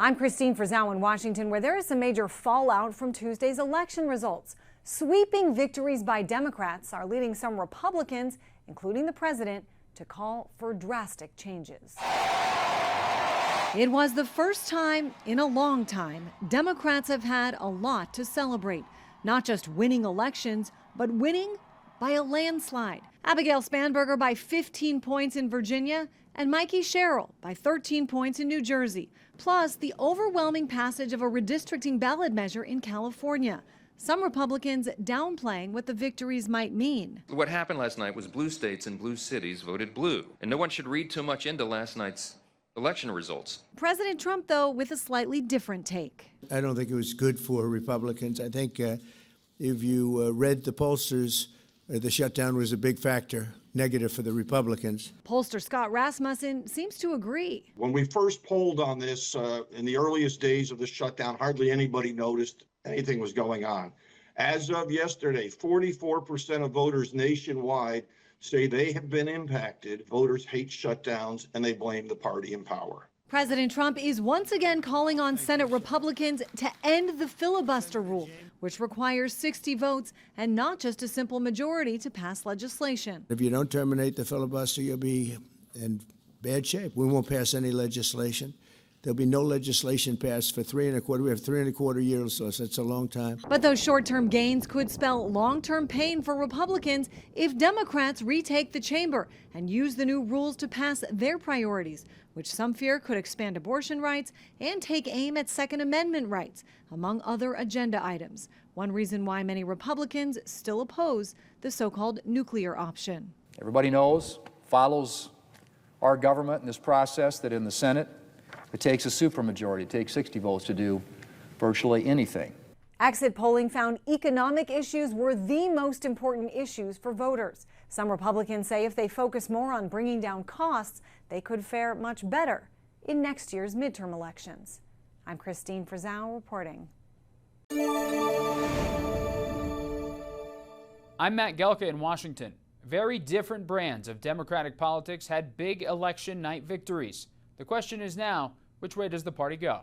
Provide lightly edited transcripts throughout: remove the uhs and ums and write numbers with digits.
I'm Christine Frizzell in Washington, where there is some major fallout from Tuesday's election results. Sweeping victories by Democrats are leading some Republicans, including the president, to call for drastic changes. It was the first time in a long time Democrats have had a lot to celebrate. Not just winning elections, but winning by a landslide. Abigail Spanberger by 15 points in Virginia and Mikie Sherrill by 13 points in New Jersey, plus the overwhelming passage of a redistricting ballot measure in California. Some Republicans downplaying what the victories might mean. What happened last night was blue states and blue cities voted blue, and no one should read too much into last night's election results. President Trump, though, with a slightly different take. I don't think it was good for Republicans. I think if you read the pollsters, the shutdown was a big factor, negative for the Republicans. Pollster Scott Rasmussen seems to agree. When we first polled on this in the earliest days of the shutdown, hardly anybody noticed anything was going on. As of yesterday, 44% of voters nationwide say they have been impacted. Voters hate shutdowns and they blame the party in power. President Trump is once again calling on Senate Republicans to end the filibuster rule, which requires 60 votes and not just a simple majority to pass legislation. If you don't terminate the filibuster, you'll be in bad shape. We won't pass any legislation. There'll be no legislation passed for 3.25. We have 3.25 years, so that's a long time. But those short-term gains could spell long-term pain for Republicans if Democrats retake the chamber and use the new rules to pass their priorities, which some fear could expand abortion rights and take aim at Second Amendment rights, among other agenda items. One reason why many Republicans still oppose the so-called nuclear option. Everybody knows, follows our government in this process, that in the Senate, it takes a supermajority. It takes 60 votes to do virtually anything. Exit polling found economic issues were the most important issues for voters. Some Republicans say if they focus more on bringing down costs, they could fare much better in next year's midterm elections. I'm Christine Frizzell reporting. I'm Matt Gelka in Washington. Very different brands of Democratic politics had big election night victories. The question is now, which way does the party go?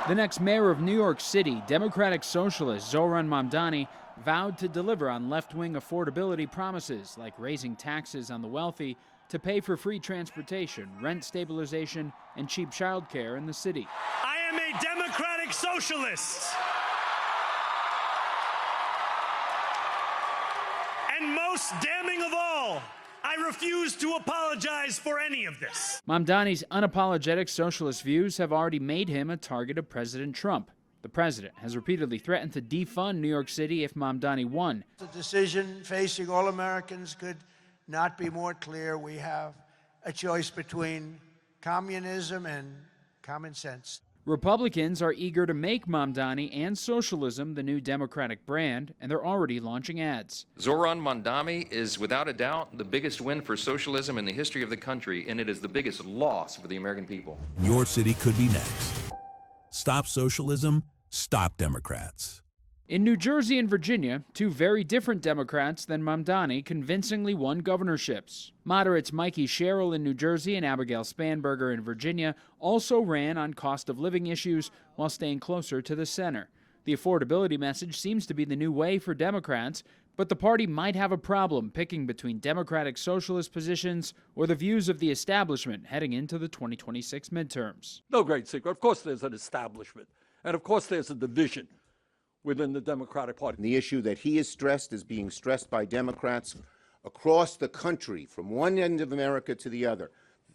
The next mayor of New York City, Democratic Socialist Zohran Mamdani, vowed to deliver on left-wing affordability promises like raising taxes on the wealthy to pay for free transportation, rent stabilization, and cheap childcare in the city. I am a Democratic Socialist. And most damning of all, I refuse to apologize for any of this. Mamdani's unapologetic socialist views have already made him a target of President Trump. The president has repeatedly threatened to defund New York City if Mamdani won. The decision facing all Americans could not be more clear. We have a choice between communism and common sense. Republicans are eager to make Mamdani and socialism the new Democratic brand, and they're already launching ads. Zohran Mamdani is without a doubt the biggest win for socialism in the history of the country, and it is the biggest loss for the American people. Your city could be next. Stop socialism, stop Democrats. In New Jersey and Virginia, two very different Democrats than Mamdani convincingly won governorships. Moderates Mikie Sherrill in New Jersey and Abigail Spanberger in Virginia also ran on cost of living issues while staying closer to the center. The affordability message seems to be the new way for Democrats, but the party might have a problem picking between Democratic Socialist positions or the views of the establishment heading into the 2026 midterms. No great secret. Of course there's an establishment, and of course there's a division within the Democratic Party. The issue that he has stressed is being stressed by Democrats across the country, from one end of America to the other,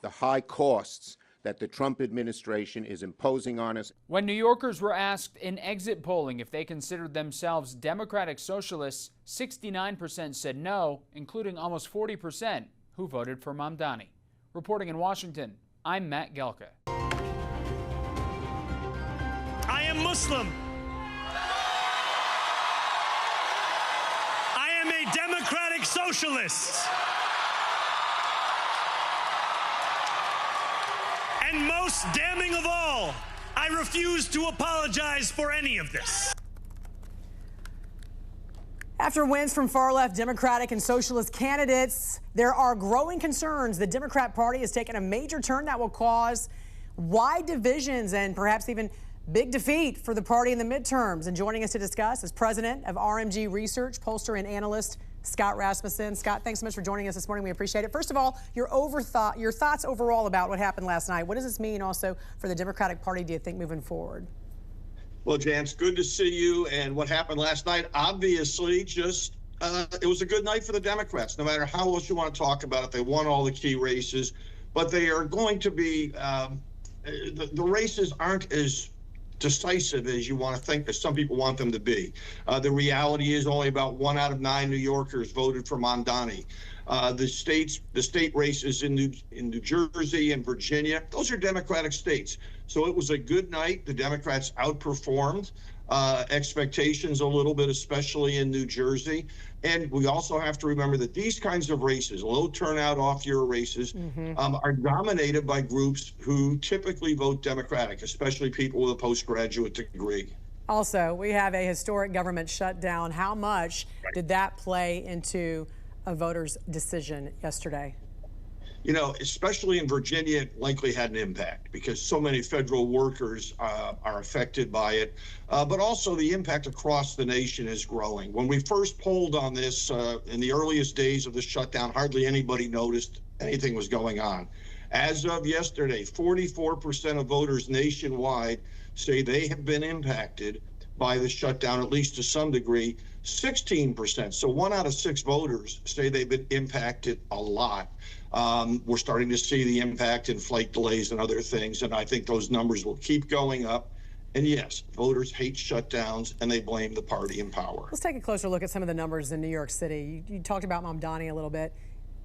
the high costs that the Trump administration is imposing on us. When New Yorkers were asked in exit polling if they considered themselves Democratic Socialists, 69% said no, including almost 40% who voted for Mamdani. Reporting in Washington, I'm Matt Gelka. I am Muslim. I am a Democratic Socialist. And most damning of all, I refuse to apologize for any of this. After wins from far-left Democratic and Socialist candidates, there are growing concerns the Democrat Party has taken a major turn that will cause wide divisions and perhaps even big defeat for the party in the midterms. And joining us to discuss is president of RMG Research, pollster and analyst Scott Rasmussen. Scott, thanks so much for joining us this morning. We appreciate it. First of all, your thoughts overall about what happened last night. What does this mean also for the Democratic Party, do you think, moving forward? Well, Jan, it's good to see you. And what happened last night, obviously, just it was a good night for the Democrats. No matter how else you want to talk about it, they won all the key races. But they are going to be the races aren't as decisive as you want to think, as some people want them to be. The reality is only about 1 out of 9 New Yorkers voted for Mamdani. The state races in New Jersey and Virginia, those are Democratic states. So it was a good night. The Democrats outperformed expectations a little bit, especially in New Jersey. And we also have to remember that these kinds of races, low turnout off-year races, are dominated by groups who typically vote Democratic, especially people with a postgraduate degree. Also, we have a historic government shutdown. How much did that play into a voter's decision yesterday? You know, especially in Virginia, it likely had an impact because so many federal workers are affected by it. But also the impact across the nation is growing. When we first polled on this in the earliest days of the shutdown, hardly anybody noticed anything was going on. As of yesterday, 44% of voters nationwide say they have been impacted by the shutdown, at least to some degree. 16%, so 1 out of 6 voters say they've been impacted a lot. We're starting to see the impact in flight delays and other things, and I think those numbers will keep going up. And yes, voters hate shutdowns, and they blame the party in power. Let's take a closer look at some of the numbers in New York City. You talked about Mamdani a little bit.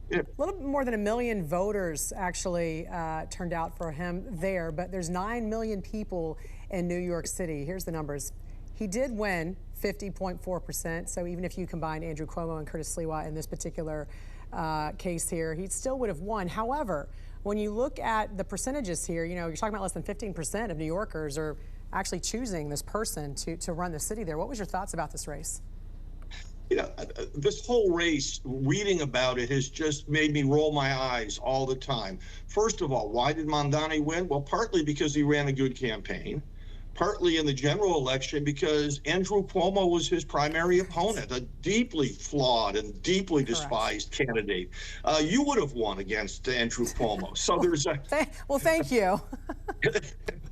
Yeah. A little bit more than 1 million voters actually turned out for him there, but there's 9 million people in New York City. Here's the numbers. He did win 50.4%, so even if you combine Andrew Cuomo and Curtis Sliwa in this particular case here, he still would have won. However, when you look at the percentages here, you know, you're talking about less than 15% of New Yorkers are actually choosing this person to run the city there. What was your thoughts about this race? You know, this whole race, reading about it, has just made me roll my eyes all the time. First of all, why did Mamdani win? Well, partly because he ran a good campaign. Partly in the general election because Andrew Cuomo was his primary opponent, a deeply flawed and deeply despised candidate. You would have won against Andrew Cuomo. So there's a... Well, thank you.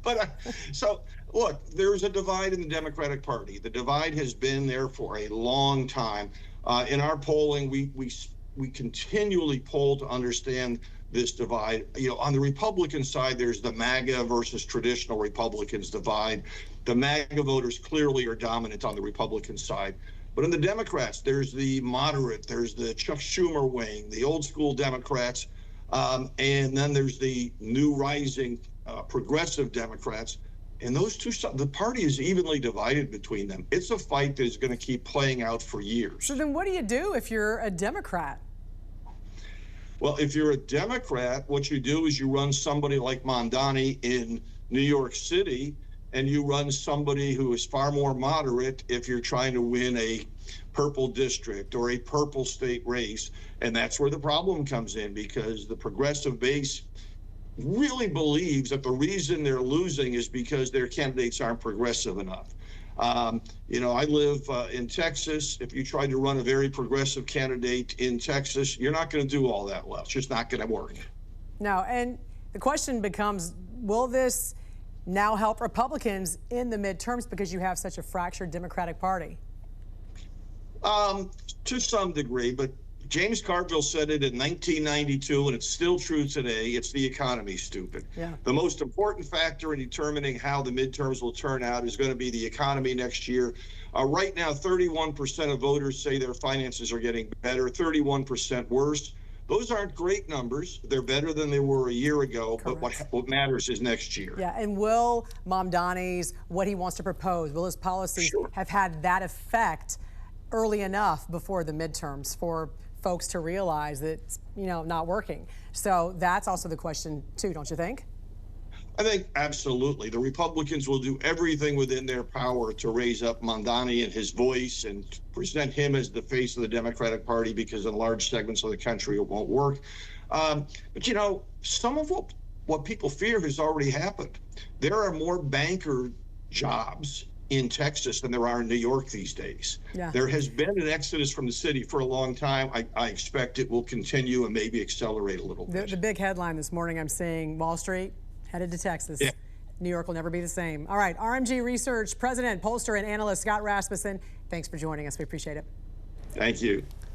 But so, look, there's a divide in the Democratic Party. The divide has been there for a long time. In our polling, we continually poll to understand this divide. You know, on the Republican side, there's the MAGA versus traditional Republicans divide. The MAGA voters clearly are dominant on the Republican side. But in the Democrats, there's the moderate, there's the Chuck Schumer wing, the old school Democrats, and then there's the new rising progressive Democrats. And those two, the party is evenly divided between them. It's a fight that is going to keep playing out for years. So then what do you do if you're a Democrat? Well, if you're a Democrat, what you do is you run somebody like Mamdani in New York City, and you run somebody who is far more moderate if you're trying to win a purple district or a purple state race. And that's where the problem comes in, because the progressive base really believes that the reason they're losing is because their candidates aren't progressive enough. You know, I live in Texas. If you try to run a very progressive candidate in Texas, you're not going to do all that well. It's just not going to work. No, and the question becomes, will this now help Republicans in the midterms because you have such a fractured Democratic Party? To some degree, but James Carville said it in 1992, and it's still true today. It's the economy, stupid. Yeah. The most important factor in determining how the midterms will turn out is going to be the economy next year. Right now, 31% of voters say their finances are getting better, 31% worse. Those aren't great numbers. They're better than they were a year ago. Correct. But what matters is next year. Yeah, and will Mamdani's, what he wants to propose, will his policies have had that effect early enough before the midterms for folks to realize that it's, you know, not working? So that's also the question too, don't you think? I think absolutely. The Republicans will do everything within their power to raise up Mamdani and his voice and present him as the face of the Democratic Party, because in large segments of the country it won't work. But, you know, some of what people fear has already happened. There are more banker jobs in Texas than there are in New York these days. Yeah. There has been an exodus from the city for a long time. I expect it will continue and maybe accelerate a little bit. The big headline this morning I'm seeing, Wall Street headed to Texas. Yeah. New York will never be the same. All right, RMG Research President, pollster, and analyst Scott Rasmussen, thanks for joining us. We appreciate it. Thank you.